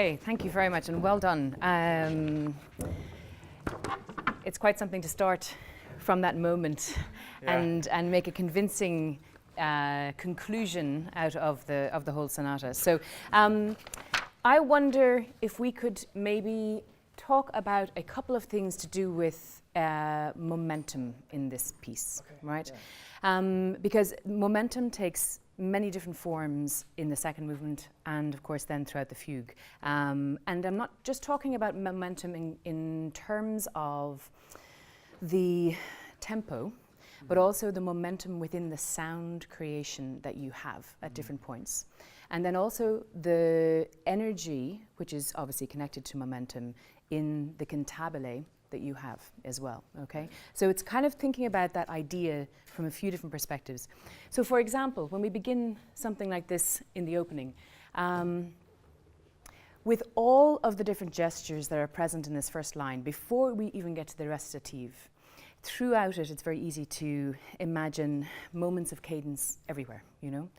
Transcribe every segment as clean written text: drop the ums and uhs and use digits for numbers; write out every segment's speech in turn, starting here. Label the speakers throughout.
Speaker 1: Okay, thank you very much and well done. It's quite something to start from that moment and make a convincing conclusion out of the whole sonata. So I wonder if we could maybe talk about a couple of things to do with momentum in this piece, right? Yeah. Because momentum takes many different forms in the second movement and of course then throughout the fugue. And I'm not just talking about momentum in terms of the tempo, but also the momentum within the sound creation that you have at different points. And then also the energy, which is obviously connected to momentum, in the cantabile that you have as well, okay? So it's kind of thinking about that idea from a few different perspectives. So for example, when we begin something like this in the opening, with all of the different gestures that are present in this first line, before we even get to the recitative, throughout it, it's very easy to imagine moments of cadence everywhere, you know?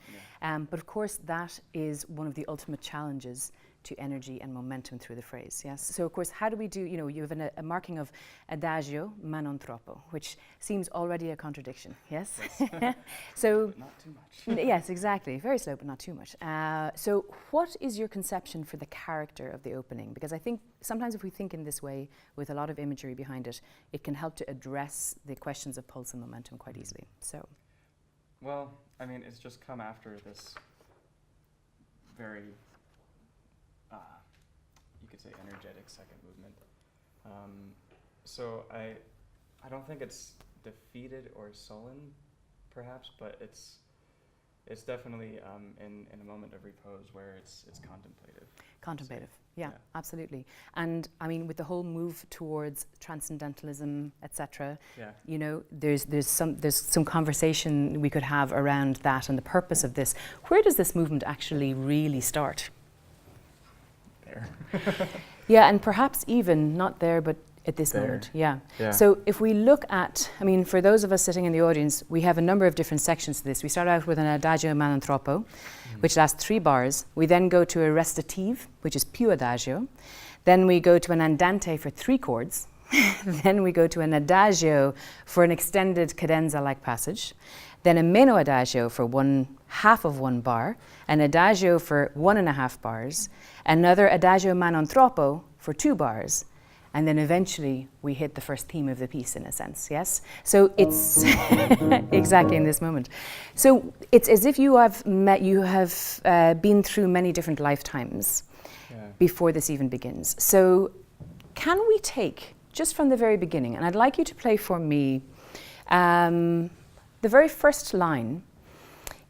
Speaker 1: Yeah. But of course, that is one of the ultimate challenges to energy and momentum through the phrase, yes? So of course, how do we do, you know, you have a marking of Adagio, ma non troppo, which seems already a contradiction, yes? So,
Speaker 2: but not too much.
Speaker 1: Yes, exactly, very slow, but not too much. So what is your conception for the character of the opening? Because I think sometimes if we think in this way, with a lot of imagery behind it, it can help to address the questions of pulse and momentum quite easily, so.
Speaker 2: Well, I mean, it's just come after this very, you could say, energetic second movement. So I don't think it's defeated or sullen, perhaps, but it's definitely in a moment of repose where it's contemplative.
Speaker 1: Contemplative, yeah, absolutely. And I mean, with the whole move towards transcendentalism, etc., you know, there's some conversation we could have around that and the purpose of this. Where does this movement actually really start?
Speaker 2: There.
Speaker 1: Yeah, and perhaps even not there, but at this moment, yeah. So if we look at, I mean, for those of us sitting in the audience, we have a number of different sections to this. We start out with an Adagio ma non troppo, which lasts 3 bars. We then go to a recitative, which is più Adagio. Then we go to an andante for 3 chords. Then we go to an Adagio for an extended cadenza-like passage. Then a meno Adagio for 1/2 of 1 bar, an Adagio for 1.5 bars, another Adagio ma non troppo for 2 bars, and then eventually we hit the first theme of the piece in a sense, yes? So it's exactly in this moment. So it's as if you have been through many different lifetimes before this even begins. So can we take, just from the very beginning, and I'd like you to play for me the very first line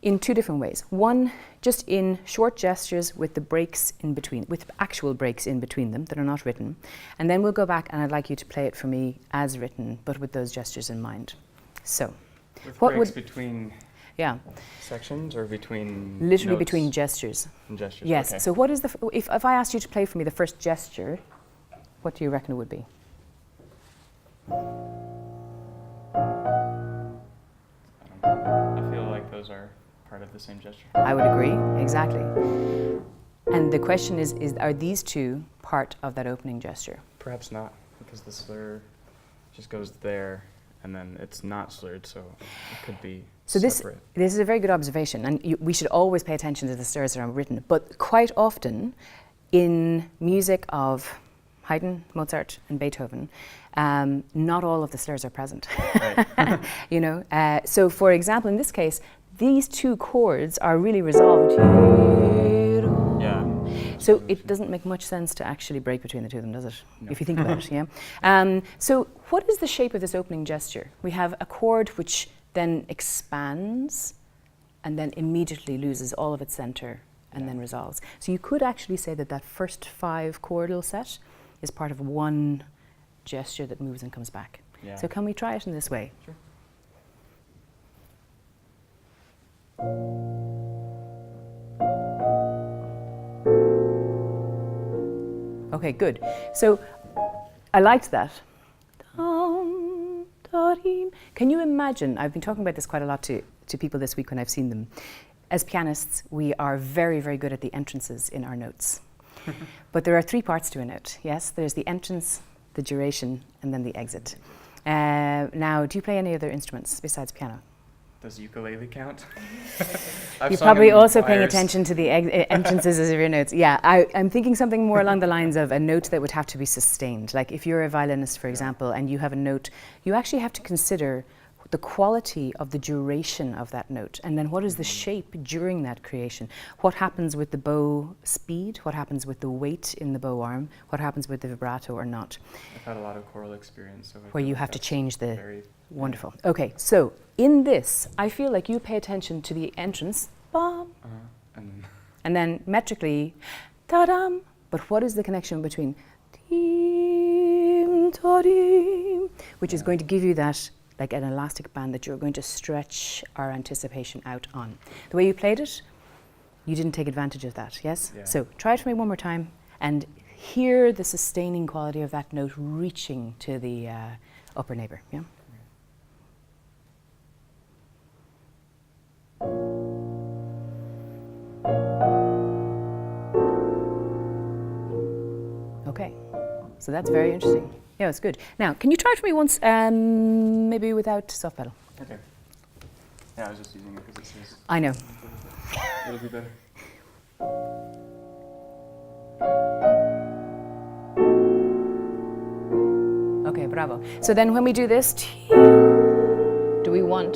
Speaker 1: in 2 different ways. One, just in short gestures with the breaks in between, with actual breaks in between them that are not written. And then we'll go back and I'd like you to play it for me as written, but with those gestures in mind. So,
Speaker 2: with what breaks between sections or between
Speaker 1: literally
Speaker 2: notes?
Speaker 1: Between gestures.
Speaker 2: And gestures,
Speaker 1: yes.
Speaker 2: Okay.
Speaker 1: So what is if I asked you to play for me the first gesture, what do you reckon it would be?
Speaker 2: I feel like those are part of the same gesture.
Speaker 1: I would agree, exactly. And the question is are these 2 part of that opening gesture?
Speaker 2: Perhaps not, because the slur just goes there, and then it's not slurred, so it could be separate.
Speaker 1: This is a very good observation, and we should always pay attention to the slurs that are written, but quite often in music of Haydn, Mozart, and Beethoven, not all of the slurs are present.
Speaker 2: Right.
Speaker 1: You know, so for example, in this case, these 2 chords are really resolved.
Speaker 2: Yeah.
Speaker 1: So it doesn't make much sense to actually break between the 2 of them, does it?
Speaker 2: No.
Speaker 1: If you think about it, yeah. So what is the shape of this opening gesture? We have a chord which then expands and then immediately loses all of its center and then resolves. So you could actually say that that first 5 chordal set is part of one gesture that moves and comes back. Yeah. So can we try it in this way?
Speaker 2: Sure.
Speaker 1: Okay, good. So I liked that. Can you imagine, I've been talking about this quite a lot to people this week when I've seen them. As pianists, we are very, very good at the entrances in our notes. But there are three parts to a note, yes? There's the entrance, the duration, and then the exit. Now, do you play any other instruments besides piano?
Speaker 2: Does ukulele count?
Speaker 1: You're probably also paying attention to the entrances of your notes. Yeah, I'm thinking something more along the lines of a note that would have to be sustained. Like if you're a violinist, for example, and you have a note, you actually have to consider the quality of the duration of that note, and then what is the shape during that creation? What happens with the bow speed? What happens with the weight in the bow arm? What happens with the vibrato or not?
Speaker 2: I've had a lot of choral experience. So
Speaker 1: where you have to change the... Wonderful. Okay, so in this, I feel like you pay attention to the entrance, bam, and then metrically, ta-dam, but what is the connection between dim, ta-dim, which is going to give you that like an elastic band that you're going to stretch our anticipation out on. The way you played it, you didn't take advantage of that, yes?
Speaker 2: Yeah.
Speaker 1: So try it for me one more time and hear the sustaining quality of that note reaching to the upper neighbour, yeah? Okay, so that's very interesting. Yeah, it's good. Now, can you try it for me once, maybe without soft pedal?
Speaker 2: Okay. Yeah, I was just using it because it says...
Speaker 1: I know.
Speaker 2: It'll be better.
Speaker 1: Okay, bravo. So then when we do this, do we want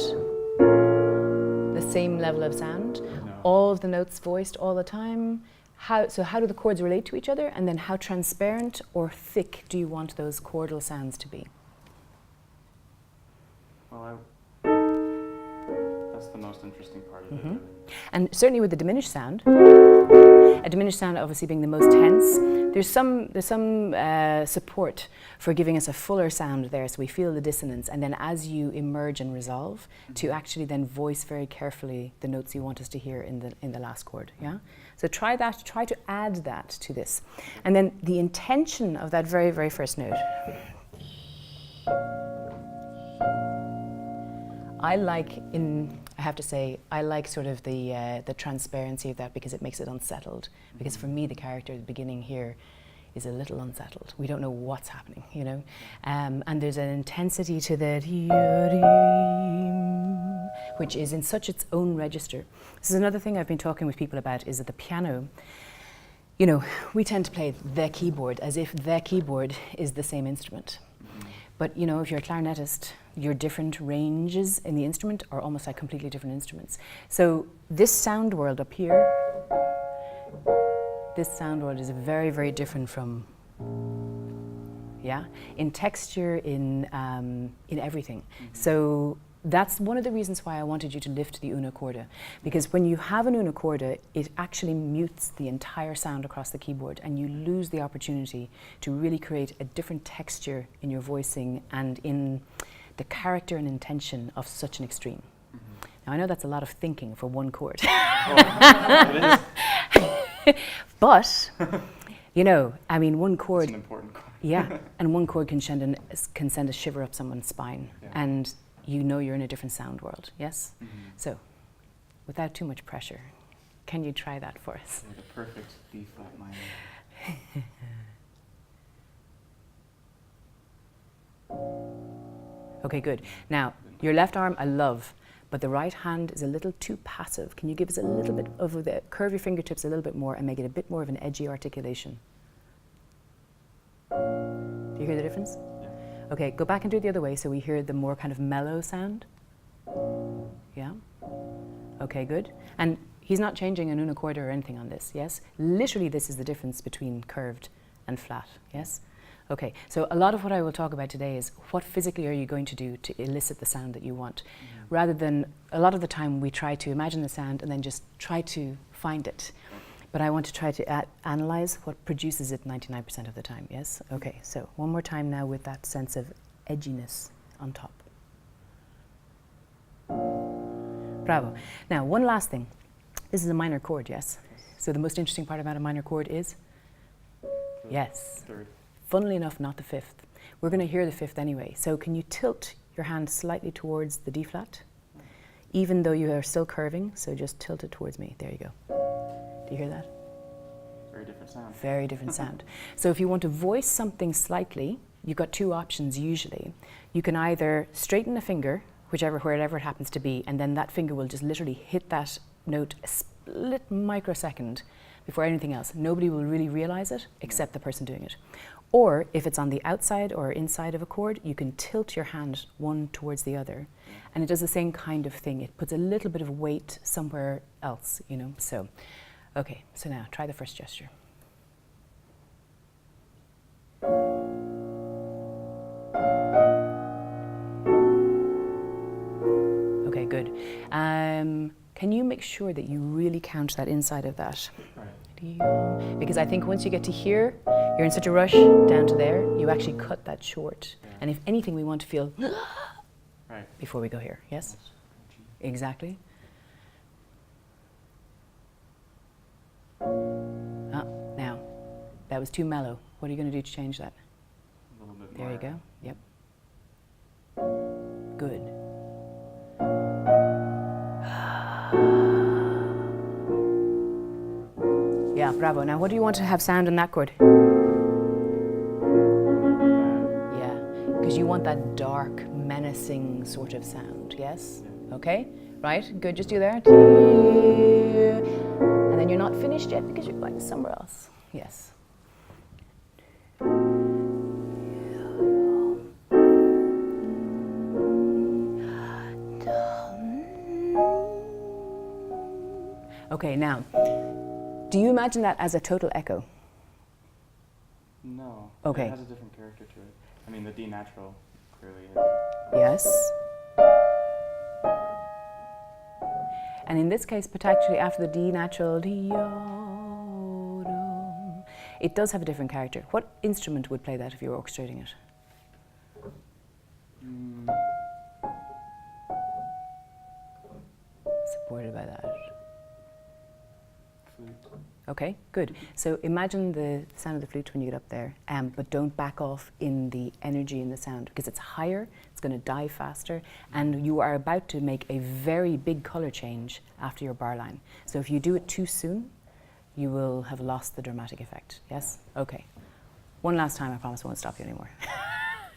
Speaker 1: the same level of sound?
Speaker 2: No.
Speaker 1: All of the notes voiced all the time? How do the chords relate to each other? And then how transparent or thick do you want those chordal sounds to be?
Speaker 2: Well, that's the most interesting part of it. Really.
Speaker 1: And certainly with the diminished sound, a diminished sound obviously being the most tense, there's some support for giving us a fuller sound there, so we feel the dissonance, and then as you emerge and resolve, to actually then voice very carefully the notes you want us to hear in the last chord, yeah? So try that, try to add that to this. And then the intention of that very, very first note. I have to say, I like sort of the transparency of that because it makes it unsettled. Because for me, the character at the beginning here is a little unsettled. We don't know what's happening, you know? And there's an intensity to the which is in such its own register. This is another thing I've been talking with people about, is that the piano, you know, we tend to play the keyboard as if the keyboard is the same instrument. But, you know, if you're a clarinetist, your different ranges in the instrument are almost like completely different instruments. So this sound world up here, this sound world is very, very different from, yeah, in texture, in everything. So that's one of the reasons why I wanted you to lift the una corda, because when you have an una corda, it actually mutes the entire sound across the keyboard, and you lose the opportunity to really create a different texture in your voicing and in the character and intention of such an extreme. Now I know that's a lot of thinking for one chord.
Speaker 2: It is.
Speaker 1: But, you know, I mean, one chord...
Speaker 2: It's an important chord.
Speaker 1: Yeah, and one chord can send a shiver up someone's spine,
Speaker 2: Yeah.
Speaker 1: and you know you're in a different sound world, yes? So, without too much pressure, can you try that for us?
Speaker 2: Yeah, the perfect B flat minor.
Speaker 1: Okay, good. Now, your left arm I love, but the right hand is a little too passive. Can you give us a little bit of the, curve your fingertips a little bit more and make it a bit more of an edgy articulation? Do you hear the difference?
Speaker 2: Yeah.
Speaker 1: Okay, go back and do it the other way so we hear the more kind of mellow sound. Yeah? Okay, good. And he's not changing an una corda or anything on this, yes? Literally this is the difference between curved and flat, yes? Okay, so a lot of what I will talk about today is what physically are you going to do to elicit the sound that you want, rather than, a lot of the time we try to imagine the sound and then just try to find it. But I want to try to analyze what produces it 99% of the time, yes? Okay, so one more time now with that sense of edginess on top. Bravo. Now, one last thing. This is a minor chord, yes? So the most interesting part about a minor chord is? Yes.
Speaker 2: Third.
Speaker 1: Funnily enough, not the fifth. We're going to hear the fifth anyway. So can you tilt your hand slightly towards the D flat? Even though you are still curving, so just tilt it towards me. There you go. Do you hear that?
Speaker 2: Very different sound.
Speaker 1: Very different sound. So if you want to voice something slightly, you've got two options usually. You can either straighten a finger, wherever it happens to be, and then that finger will just literally hit that note a split microsecond before anything else. Nobody will really realize it except the person doing it. Or if it's on the outside or inside of a chord, you can tilt your hand one towards the other, and it does the same kind of thing. It puts a little bit of weight somewhere else, you know. So, okay, so now try the first gesture. Okay, good. Can you make sure that you really count that inside of that?
Speaker 2: Right.
Speaker 1: Because I think once you get to here, you're in such a rush down to there, you actually cut that short.
Speaker 2: Yeah.
Speaker 1: And if anything, we want to feel
Speaker 2: Right.
Speaker 1: before we go here. Yes? Exactly. Ah, now, that was too mellow. What are you going to do to change that?
Speaker 2: A little bit
Speaker 1: There
Speaker 2: more.
Speaker 1: you go. Yep. Good. Yeah, bravo. Now, what do you want to have sound in that chord? Yeah, because you want that dark, menacing sort of sound, yes?
Speaker 2: Yeah.
Speaker 1: Okay, right, good, just do that. And then you're not finished yet because you're going somewhere else. Yes. Okay, now, do you imagine that as a total echo?
Speaker 2: No.
Speaker 1: Okay.
Speaker 2: It has a different character to it. I mean, the D natural clearly is.
Speaker 1: Yes. And in this case, particularly after the D natural, it does have a different character. What instrument would play that if you were orchestrating it? Supported by that.
Speaker 2: Flute.
Speaker 1: Okay, good. So imagine the sound of the flute when you get up there, but don't back off in the energy in the sound because it's higher, it's going to die faster, and you are about to make a very big colour change after your bar line. So if you do it too soon, you will have lost the dramatic effect. Yes? Okay. One last time, I promise I won't stop you anymore.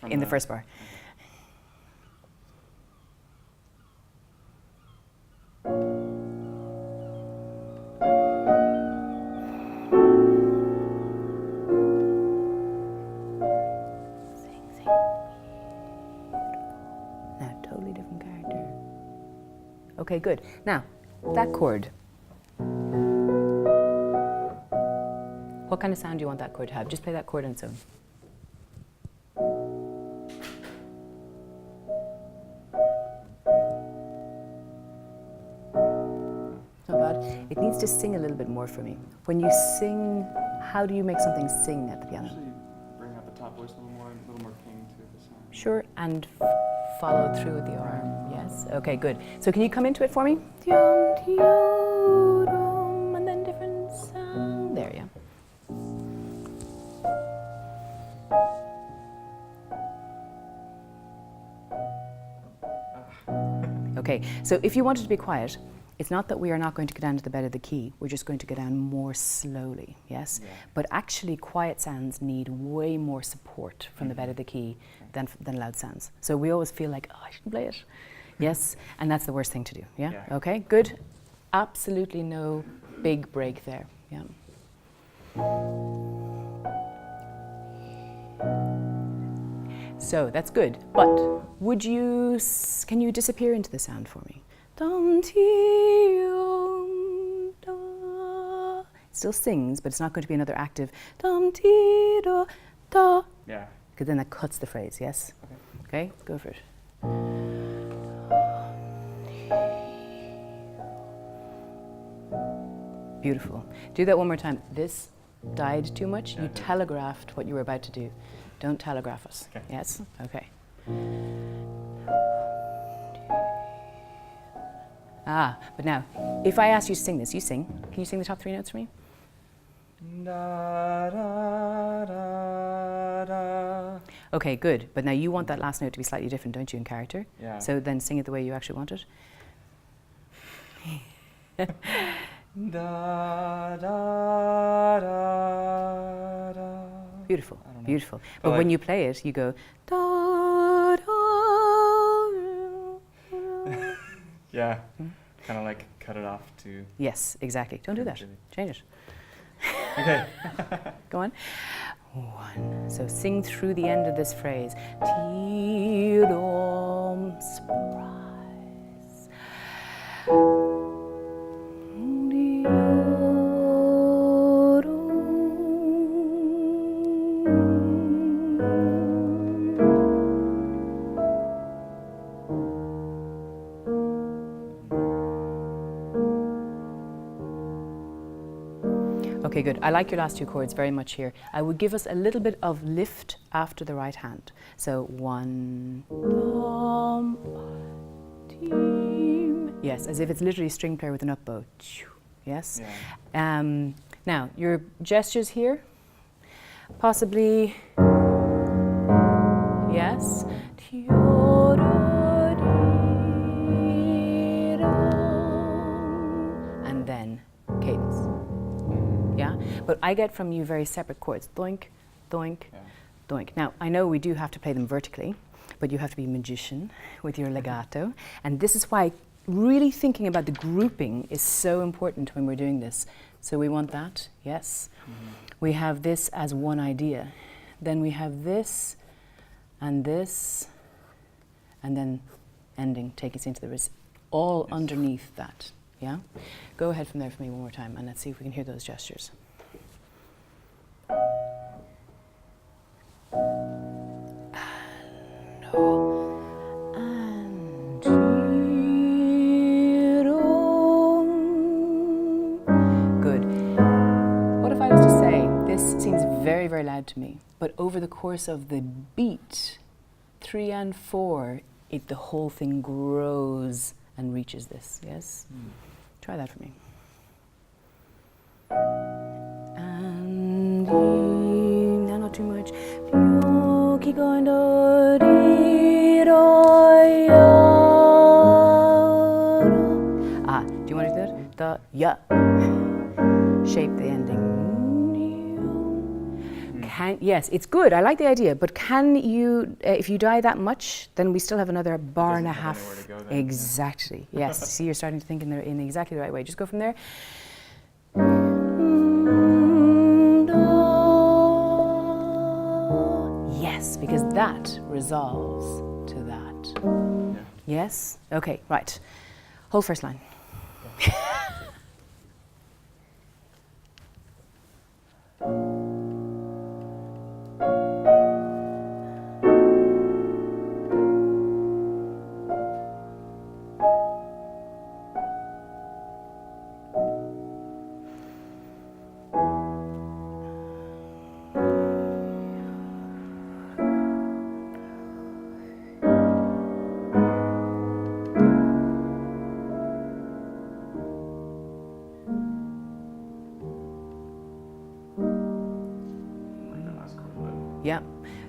Speaker 1: In the first bar.
Speaker 2: Okay.
Speaker 1: Okay, good. Now, that chord. What kind of sound do you want that chord to have? Just play that chord on its own. Not bad. It needs to sing a little bit more for me. When you sing, how do you make something sing at the piano?
Speaker 2: Actually, bring out the top voice a little more king to the sound.
Speaker 1: Sure, and follow through with the arm. Yes. Okay, good. So can you come into it for me? And then different sound. There, yeah. Okay, so if you wanted to be quiet, it's not that we are not going to go down to the bed of the key, we're just going to go down more slowly, yes?
Speaker 2: Yeah.
Speaker 1: But actually quiet sounds need way more support from the bed of the key than loud sounds. So we always feel like, oh, I shouldn't play it. Yes, and that's the worst thing to do, yeah?
Speaker 2: Yeah.
Speaker 1: Okay, good. Absolutely no big break there, yeah. So that's good, but can you disappear into the sound for me? It still sings, but it's not going to be another active
Speaker 2: Yeah.
Speaker 1: because then that cuts the phrase, yes? Okay, go for it. Beautiful. Do that one more time. This died too much.
Speaker 2: Yeah,
Speaker 1: You
Speaker 2: it did.
Speaker 1: telegraphed what you were about to do. Don't telegraph us.
Speaker 2: Okay.
Speaker 1: Yes? Okay. Ah, but now, if I ask you to sing this, you sing. Can you sing the top three notes for me?
Speaker 2: Da, da, da, da.
Speaker 1: Okay, good. But now you want that last note to be slightly different, don't you, in character?
Speaker 2: Yeah.
Speaker 1: So then sing it the way you actually want it.
Speaker 2: Da, da, da, da.
Speaker 1: Beautiful,
Speaker 2: I don't know.
Speaker 1: beautiful.
Speaker 2: But
Speaker 1: But when
Speaker 2: like-
Speaker 1: you play it, you go da da.
Speaker 2: Yeah, kind of like cut it off to.
Speaker 1: Yes, exactly. Don't do that.
Speaker 2: Really.
Speaker 1: Change it.
Speaker 2: Okay.
Speaker 1: Go on. One. So sing through the end of this phrase. Ti-dom, surprise. Okay, good. I like your last two chords very much here. I would give us a little bit of lift after the right hand. So one, dom, team. Yes, as if it's literally a string player with an up bow. Yes.
Speaker 2: Yeah.
Speaker 1: Now your gestures here, possibly. Yes. And then cadence. Yeah, but I get from you very separate chords. Doink, doink,
Speaker 2: Yeah.
Speaker 1: doink. Now, I know we do have to play them vertically, but you have to be a magician with your legato. And this is why really thinking about the grouping is so important when we're doing this. So we want that, yes.
Speaker 2: Mm-hmm.
Speaker 1: We have this as one idea. Then we have this, and then ending, take us into the wrist, all
Speaker 2: Yes.
Speaker 1: underneath that. Yeah? Go ahead from there for me one more time and let's see if we can hear those gestures. Good. What if I was to say, this seems very, very loud to me, but over the course of the beat, 3 and 4, the whole thing grows and reaches this, yes? Try that for me. And no, not too much. Keep going. Do you want to do it? The ya. Shape the ending. Yes, it's good. I like the idea, but can you, if you die that much, then we still have another bar and a
Speaker 2: Doesn't have
Speaker 1: half.
Speaker 2: anywhere to go then,
Speaker 1: Exactly. Yes. See, you're starting to think in exactly the right way. Just go from there. Yes, because that resolves to that.
Speaker 2: Yeah.
Speaker 1: Yes? Okay, right. Whole first line. Yeah,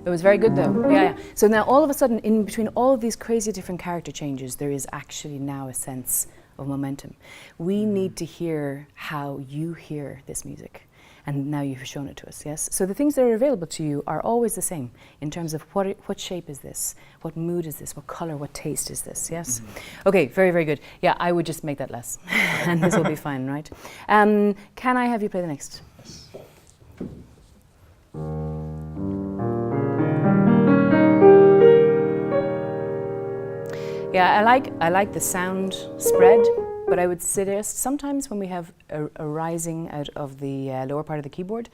Speaker 1: it was very good though. Yeah. So now all of a sudden, in between all of these crazy different character changes, there is actually now a sense of momentum. We need to hear how you hear this music. And now you've shown it to us, yes? So the things that are available to you are always the same in terms of what shape is this? What mood is this? What color, what taste is this, yes? Okay, very, very good. Yeah, I would just make that less. And this will be fine, right? Can I have you play the next?
Speaker 2: Yes.
Speaker 1: Yeah, I like the sound spread, but I would suggest sometimes when we have a rising out of the lower part of the keyboard,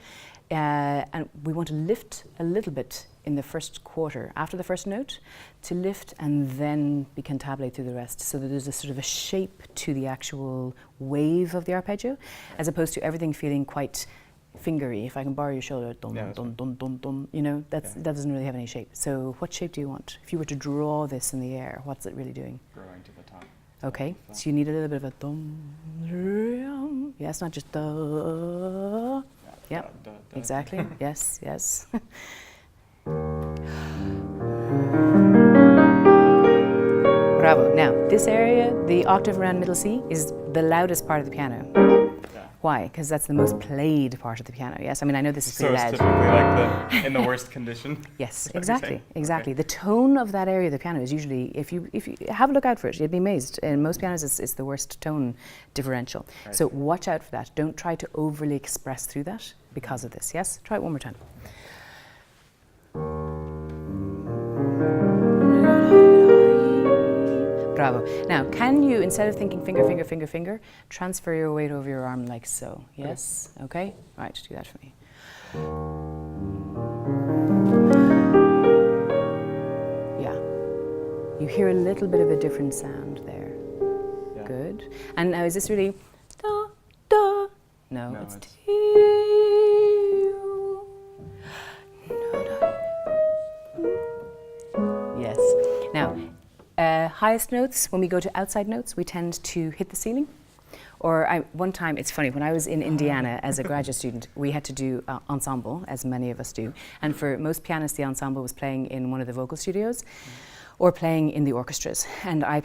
Speaker 1: and we want to lift a little bit in the first quarter, after the first note, to lift and then be cantabile through the rest, so that there's a sort of a shape to the actual wave of the arpeggio, as opposed to everything feeling quite fingery. If I can borrow your shoulder, dum,
Speaker 2: Yeah,
Speaker 1: dum, dum, dum, dum, you know, that doesn't really have any shape. So what shape do you want? If you were to draw this in the air, what's it really doing?
Speaker 2: Growing to the top.
Speaker 1: Okay, so you need a little bit of a dum. Yeah, it's not just da. Yeah, exactly. Yes, yes. Bravo. Now, this area, the octave around middle C, is the loudest part of the piano.
Speaker 2: Yeah.
Speaker 1: Why? Because that's the most played part of the piano. Yes, I mean I know this is
Speaker 2: So
Speaker 1: pretty
Speaker 2: it's
Speaker 1: loud.
Speaker 2: typically like in the worst condition.
Speaker 1: Yes,
Speaker 2: Is that what you're
Speaker 1: exactly,
Speaker 2: saying?
Speaker 1: exactly.
Speaker 2: Okay.
Speaker 1: The tone of that area of the piano is usually, if you have a look out for it, you'd be amazed. In most pianos, it's the worst tone differential.
Speaker 2: Right.
Speaker 1: So watch out for that. Don't try to overly express through that because of this. Yes, try it one more time. Bravo. Now, can you, instead of thinking finger, finger, finger, finger, transfer your weight over your arm like so? Yes? Okay? Right, do that for me. Yeah. You hear a little bit of a different sound there.
Speaker 2: Yeah.
Speaker 1: Good. And now, is this really da, da? No,
Speaker 2: No,
Speaker 1: it's
Speaker 2: it's-
Speaker 1: ti. Yes. Now, highest notes, when we go to outside notes, we tend to hit the ceiling. Or one time, it's funny, when I was in Indiana as a graduate student, we had to do ensemble, as many of us do. And for most pianists, the ensemble was playing in one of the vocal studios or playing in the orchestras. And I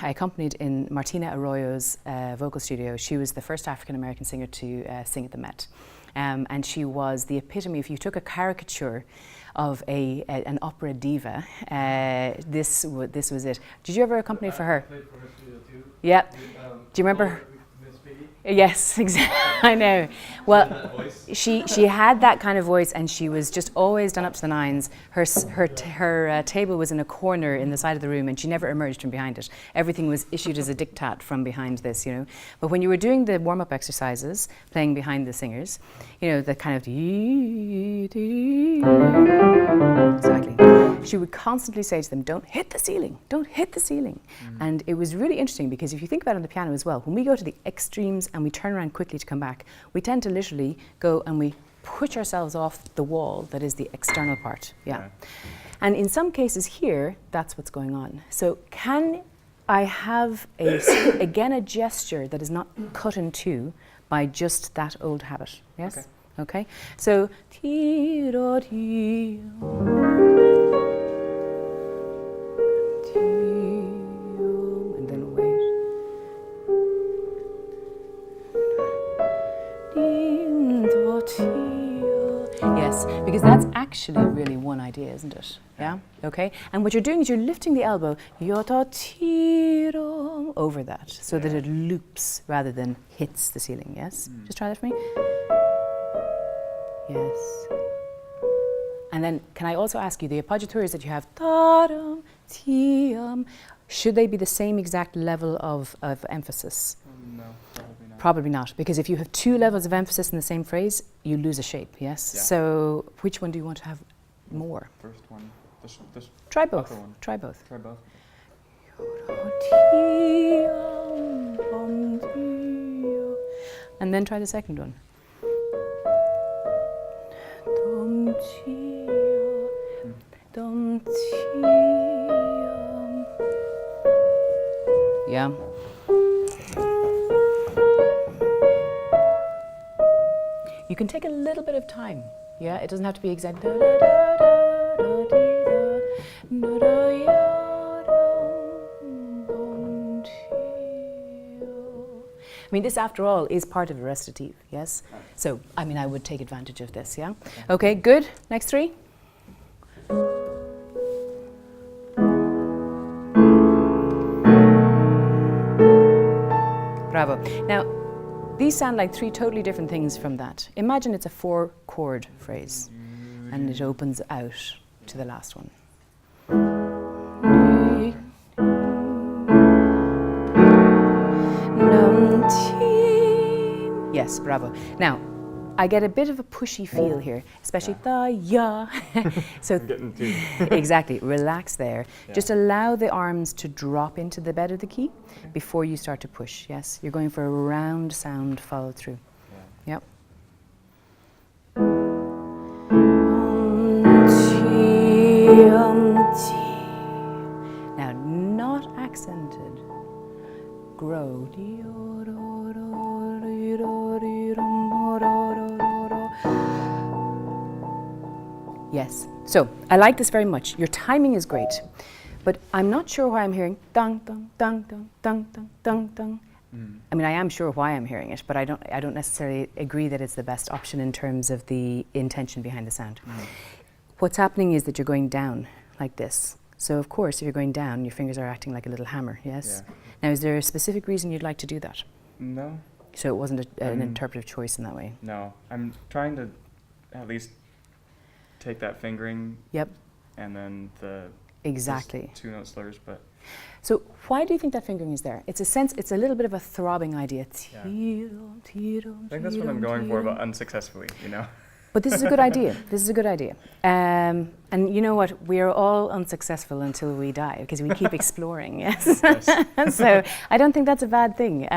Speaker 1: accompanied in Martina Arroyo's vocal studio. She was the first African-American singer to sing at the Met. And she was the epitome. If you took a caricature of an opera diva, this was it. Did you ever accompany for her?
Speaker 3: I played for her studio too.
Speaker 1: Yeah. Do you remember?
Speaker 3: Miss Piggy.
Speaker 1: Yes, exactly. I know. Well,
Speaker 3: That voice.
Speaker 1: she had that kind of voice, and she was just always done up to the nines. Her table was in a corner in the side of the room, and she never emerged from behind it. Everything was issued as a diktat from behind this, you know. But when you were doing the warm-up exercises, playing behind the singers, you know, the kind of exactly. She would constantly say to them, "Don't hit the ceiling! Don't hit the ceiling!" And it was really interesting because if you think about it on the piano as well, when we go to the extremes and we turn around quickly to come back, we tend to literally go and we push ourselves off the wall that is the external part. Yeah. And in some cases here, that's what's going on. So can I have again a gesture that is not cut in two by just that old habit? Yes?
Speaker 2: Okay.
Speaker 1: Okay. So and then wait. Yes, because that's actually really one idea, isn't it? Yeah? Okay? And what you're doing is you're lifting the elbow over that so that it loops rather than hits the ceiling, yes? Just try that for me. Yes. And then can I also ask you, the appoggiatures that you have, should they be the same exact level of emphasis?
Speaker 2: No, probably not.
Speaker 1: Probably not, because if you have two levels of emphasis in the same phrase, you lose a shape, yes?
Speaker 2: Yeah.
Speaker 1: So which one do you want to have more?
Speaker 2: First one. This
Speaker 1: Try both.
Speaker 2: upper one.
Speaker 1: Try both.
Speaker 2: Try both.
Speaker 1: And then try the second one. Yeah. You can take a little bit of time. Yeah, it doesn't have to be exact. I mean, this, after all, is part of a recitative, yes? So, I mean, I would take advantage of this, yeah? Okay, good. Next three. Bravo. Now, these sound like three totally different things from that. Imagine it's a 4-chord phrase, and it opens out to the last one. Yes, bravo. Now, I get a bit of a pushy feel here, especially the ya. So
Speaker 2: I'm getting too.
Speaker 1: exactly, relax there.
Speaker 2: Yeah.
Speaker 1: Just allow the arms to drop into the bed of the key before you start to push. Yes, you're going for a round sound follow through.
Speaker 2: Yeah.
Speaker 1: Yep. Now, not accented. Grow. Yes. So, I like this very much. Your timing is great. But I'm not sure why I'm hearing dun dun dun dun dun dun dun dun I mean, I am sure why I'm hearing it, but I don't necessarily agree that it's the best option in terms of the intention behind the sound. What's happening is that you're going down like this. So of course, if you're going down, your fingers are acting like a little hammer, yes?
Speaker 2: Yeah.
Speaker 1: Now, is there a specific reason you'd like to do that?
Speaker 2: No.
Speaker 1: So it wasn't an interpretive choice in that way?
Speaker 2: No. I'm trying to at least take that fingering.
Speaker 1: Yep.
Speaker 2: And then the
Speaker 1: exactly
Speaker 2: 2 note slurs, but
Speaker 1: so why do you think that fingering is there? It's a little bit of a throbbing idea.
Speaker 2: I think that's what I'm going for, but unsuccessfully, you know.
Speaker 1: But this is a good idea. This is a good idea. And you know what? We are all unsuccessful until we die because we keep exploring. Yes. So I don't think that's a bad thing.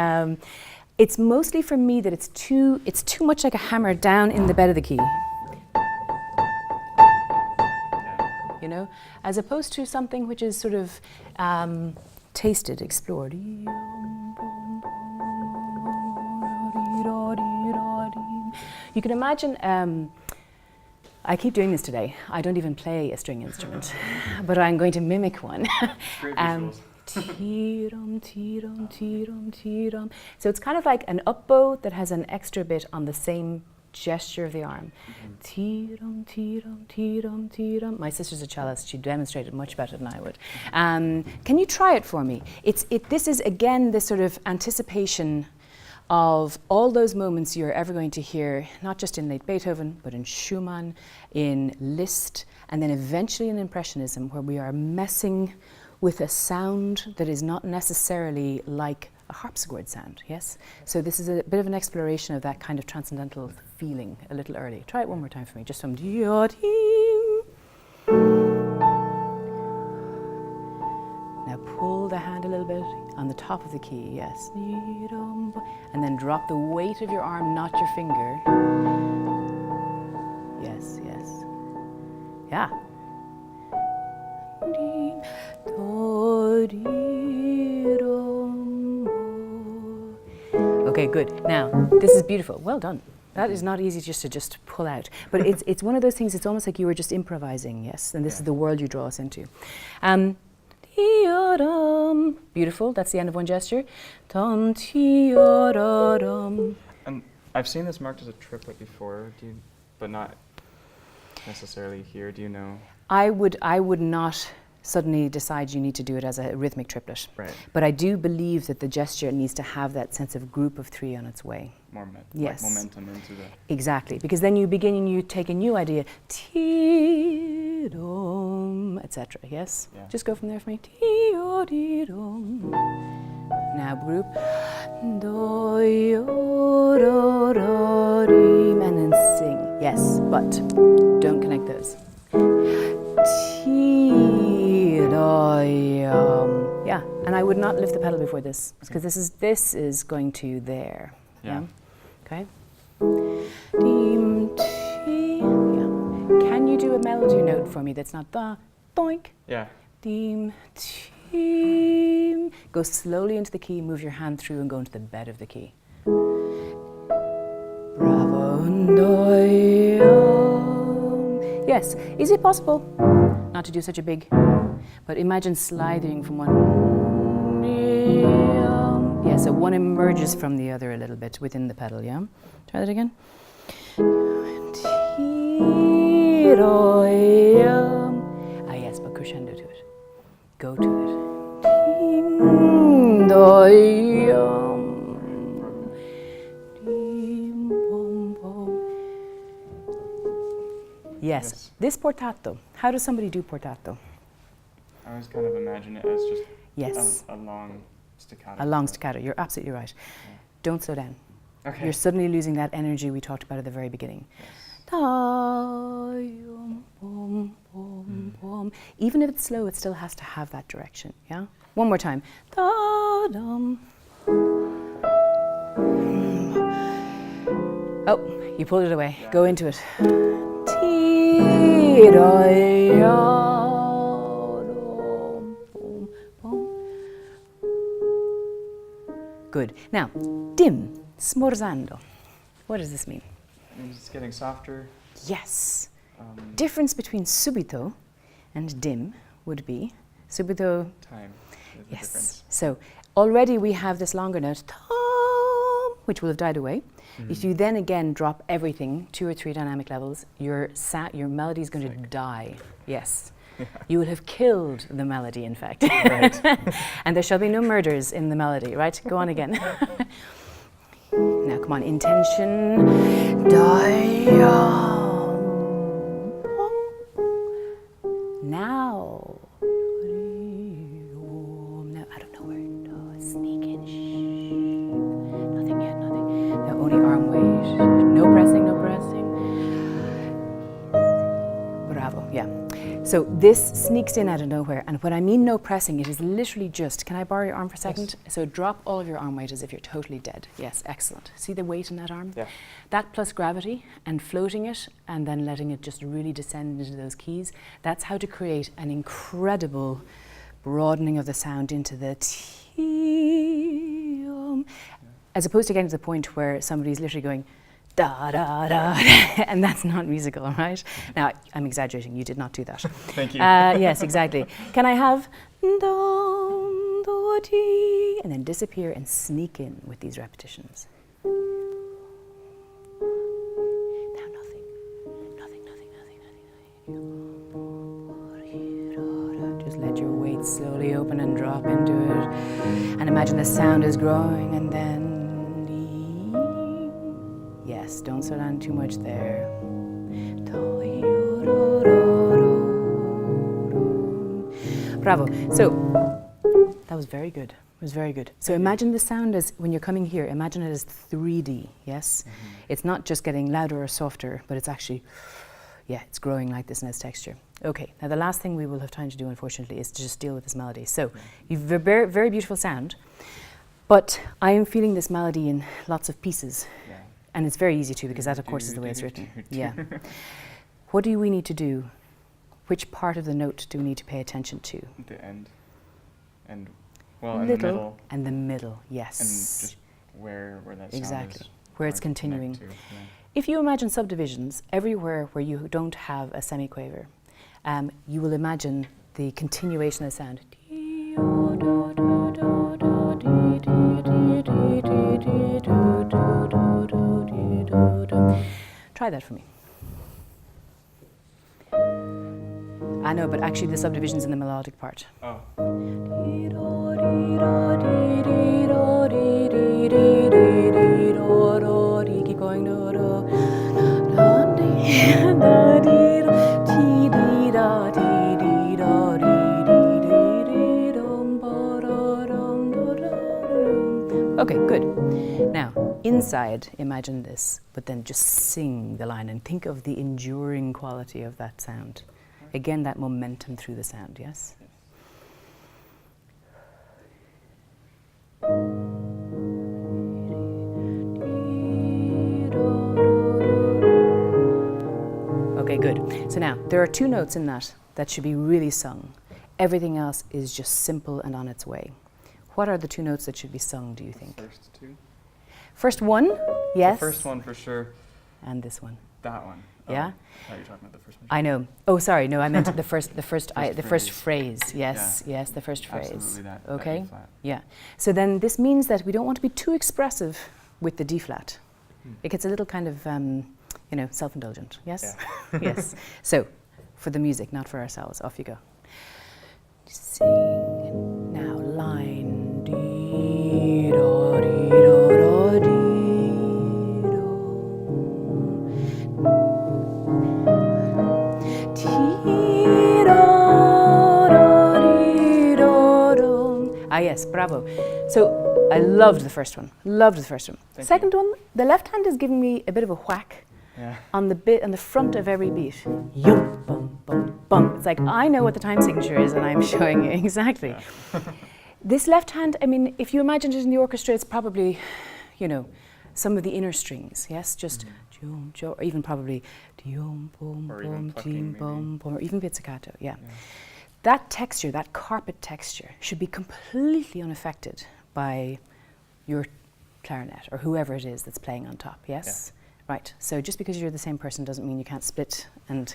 Speaker 1: It's mostly for me that it's too much like a hammer down in the bed of the key. You know, as opposed to something which is sort of tasted, explored. You can imagine, I keep doing this today. I don't even play a string instrument, but I'm going to mimic one.
Speaker 2: Great visuals.
Speaker 1: So it's kind of like an up bow that has an extra bit on the same gesture of the arm. My sister's a cellist. She demonstrated much better than I would. Can you try it for me? This is again this sort of anticipation of all those moments you're ever going to hear, not just in late Beethoven, but in Schumann, in Liszt, and then eventually in Impressionism, where we are messing with a sound that is not necessarily like a harpsichord sound, yes? So this is a bit of an exploration of that kind of transcendental feeling a little early. Try it one more time for me, just some Now pull the hand a little bit on the top of the key, yes. And then drop the weight of your arm, not your finger. Yes, yes. Yeah. Okay, good. Now, this is beautiful. Well done. That is not easy just to pull out. But it's one of those things, it's almost like you were just improvising, yes? And this is the world you draw us into. Beautiful, that's the end of one gesture.
Speaker 2: And I've seen this marked as a triplet before, but not necessarily here. Do you know?
Speaker 1: I would not suddenly decide you need to do it as a rhythmic triplet.
Speaker 2: Right.
Speaker 1: But I do believe that the gesture needs to have that sense of group of 3 on its way.
Speaker 2: More
Speaker 1: yes.
Speaker 2: Like momentum into the...
Speaker 1: Exactly, because then you begin and you take a new idea, etc. Yes?
Speaker 2: Yeah.
Speaker 1: Just go from there for me. Now group. And then sing. Yes, but don't connect those. Yeah, and I would not lift the pedal before this, because this is going to there.
Speaker 2: Yeah.
Speaker 1: Okay. Yeah. Can you do a melody note for me that's not the doink?
Speaker 2: Yeah.
Speaker 1: Go slowly into the key, move your hand through and go into the bed of the key. Bravo. Yes. Is it possible not to do such a big, but imagine sliding from one. Yeah, so one emerges from the other a little bit within the pedal, yeah? Try that again. Yes, but crescendo to it. Go to it. Yes. This portato, how does somebody do portato?
Speaker 2: I always kind of imagine it as just
Speaker 1: yes.
Speaker 2: a long staccato.
Speaker 1: A long staccato, you're absolutely right.
Speaker 2: Yeah.
Speaker 1: Don't slow down.
Speaker 2: Okay.
Speaker 1: You're suddenly losing that energy we talked about at the very beginning.
Speaker 2: Yes.
Speaker 1: Even if it's slow, it still has to have that direction, yeah? One more time. Oh, you pulled it away.
Speaker 2: Yeah.
Speaker 1: Go into it. Good. Now, dim, smorzando. What does this mean?
Speaker 2: It means it's getting softer.
Speaker 1: Yes. Difference between subito and dim would be subito.
Speaker 2: Time is the
Speaker 1: Yes.
Speaker 2: difference.
Speaker 1: So Already we have this longer note, tom, which will have died away. If you then again drop everything 2 or 3 dynamic levels, your melody is going to die. Yes. You will have killed the melody, in fact.
Speaker 2: Right.
Speaker 1: And there shall be no murders in the melody, right? Go on again. Now, come on, intention. Now. Now, out of nowhere. Sneak in. Nothing yet, nothing. Now, only arm weight. No pressing, no pressing. Bravo, yeah. So this sneaks in out of nowhere, and when I mean no pressing, it is literally just, can I borrow your arm for a second? Yes. So drop all of your arm weight as if you're totally dead. Yes, excellent. See the weight in that arm?
Speaker 2: Yeah.
Speaker 1: That plus gravity and floating it and then letting it just really descend into those keys, that's how to create an incredible broadening of the sound into the T, as opposed to getting to the point where somebody's literally going da da da, and that's not musical, right? Now, I'm exaggerating, you did not do that.
Speaker 2: Thank you.
Speaker 1: Yes, exactly. Can I have dum, do, ti, and then disappear and sneak in with these repetitions? Now nothing. Just let your weight slowly open and drop into it. And imagine the sound is growing, and then yes, don't slow down too much there. Bravo. So, that was very good. It was very good. So imagine the sound as, when you're coming here, imagine it as 3D, yes? It's not just getting louder or softer, but it's actually, yeah, it's growing like this in its texture. Okay, now the last thing we will have time to do, unfortunately, is to just deal with this melody. So, you've a very, very beautiful sound, but I am feeling this melody in lots of pieces.
Speaker 2: Yeah.
Speaker 1: And it's very easy to, because that, of course, is the way it's written. Yeah. What do we need to do? Which part of the note do we need to pay attention to?
Speaker 2: The end. And, well, in the middle.
Speaker 1: And the middle, yes.
Speaker 2: And just where that sound
Speaker 1: exactly.
Speaker 2: is.
Speaker 1: Where it's continuing.
Speaker 2: To, yeah.
Speaker 1: If you imagine subdivisions, everywhere where you don't have a semiquaver, you will imagine the continuation of the sound. Try that for me. I know, but actually the subdivision's in the melodic part.
Speaker 2: Oh.
Speaker 1: Keep going. Okay, good. Now, inside, imagine this, but then just sing the line and think of the enduring quality of that sound. Again, that momentum through the sound, yes? Okay, good. So now, there are 2 notes in that should be really sung. Everything else is just simple and on its way. What are the 2 notes that should be sung, do you think?
Speaker 2: First 2?
Speaker 1: First one, yes.
Speaker 2: The first one for sure.
Speaker 1: And this one.
Speaker 2: That one.
Speaker 1: Yeah?
Speaker 2: Oh, you're talking about the first one.
Speaker 1: I know. Oh, sorry. No, I meant the first phrase. Yes,
Speaker 2: Yeah.
Speaker 1: yes, the first phrase.
Speaker 2: Absolutely that.
Speaker 1: Okay.
Speaker 2: That E flat.
Speaker 1: Yeah. So then this means that we don't want to be too expressive with the D flat. It gets a little kind of, self-indulgent. Yes.
Speaker 2: Yeah.
Speaker 1: Yes. So, for the music, not for ourselves. Off you go. Sing now. Line D do D do do D. Ah yes, bravo. So I loved the first one.
Speaker 2: Thank
Speaker 1: Second
Speaker 2: you.
Speaker 1: one, the left hand is giving me a bit of a whack on the front of every beat. Yum, bum, bum, bum. It's like I know what the time signature is, and I'm showing you exactly.
Speaker 2: Yeah.
Speaker 1: This left hand, I mean, if you imagine it in the orchestra, it's probably, some of the inner strings. Yes, just or even probably
Speaker 2: Or even plucking,
Speaker 1: or even pizzicato. Yeah. That texture, that carpet texture, should be completely unaffected by your clarinet or whoever it is that's playing on top, yes? Yeah. Right, so just because you're the same person doesn't mean you can't split and,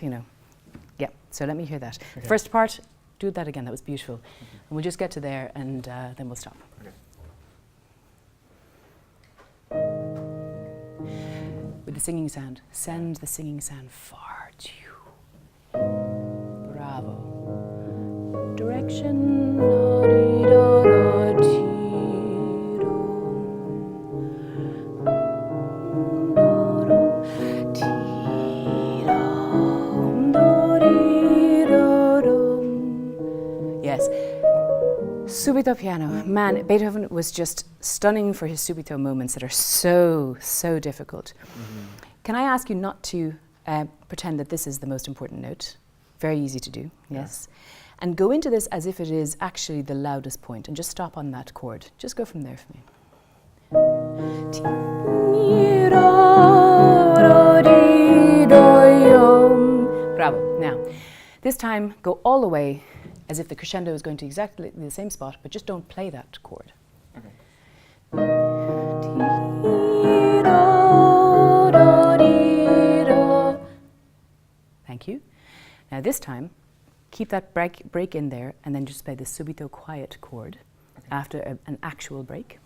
Speaker 1: yeah. So let me hear that.
Speaker 2: Okay.
Speaker 1: First part, do that again, that was beautiful. And we'll just get to there and then we'll stop.
Speaker 2: Okay.
Speaker 1: with the singing sound. Send the singing sound far. Bravo. Direction. Yes. Subito piano. Man, Beethoven was just stunning for his subito moments that are so, so difficult. Can I ask you not to pretend that this is the most important note? Very easy to do, yes. And go into this as if it is actually the loudest point and just stop on that chord. Just go from there for me. Bravo. Now, this time go all the way as if the crescendo is going to exactly the same spot, but just don't play that chord.
Speaker 2: Okay.
Speaker 1: Thank you. Now this time, keep that break in there and then just play the subito quiet chord after an actual break.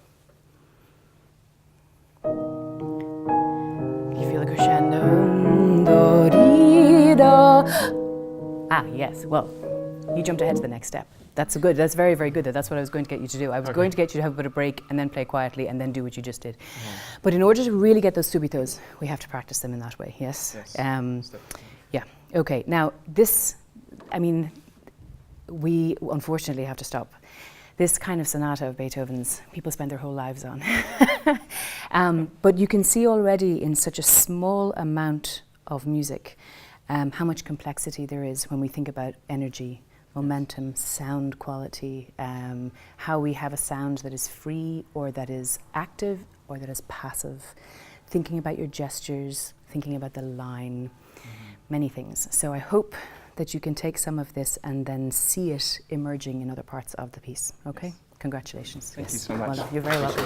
Speaker 1: You feel the crescendo. Ah, yes, well, you jumped ahead to the next step. That's good. That's very, very good. That's what I was going to get you to do. I was going to get you to have a bit of break and then play quietly and then do what you just did. But in order to really get those subitos, we have to practice them in that way, yes? Yeah, okay. Now, this, I mean, we unfortunately have to stop. This kind of sonata of Beethoven's, people spend their whole lives on. But you can see already in such a small amount of music how much complexity there is when we think about energy, momentum, sound quality, how we have a sound that is free or that is active or that is passive, thinking about your gestures, thinking about the line, many things. So I hope that you can take some of this and then see it emerging in other parts of the piece. Okay? Yes. Congratulations.
Speaker 2: Thank you so much.
Speaker 1: Well, you're very welcome.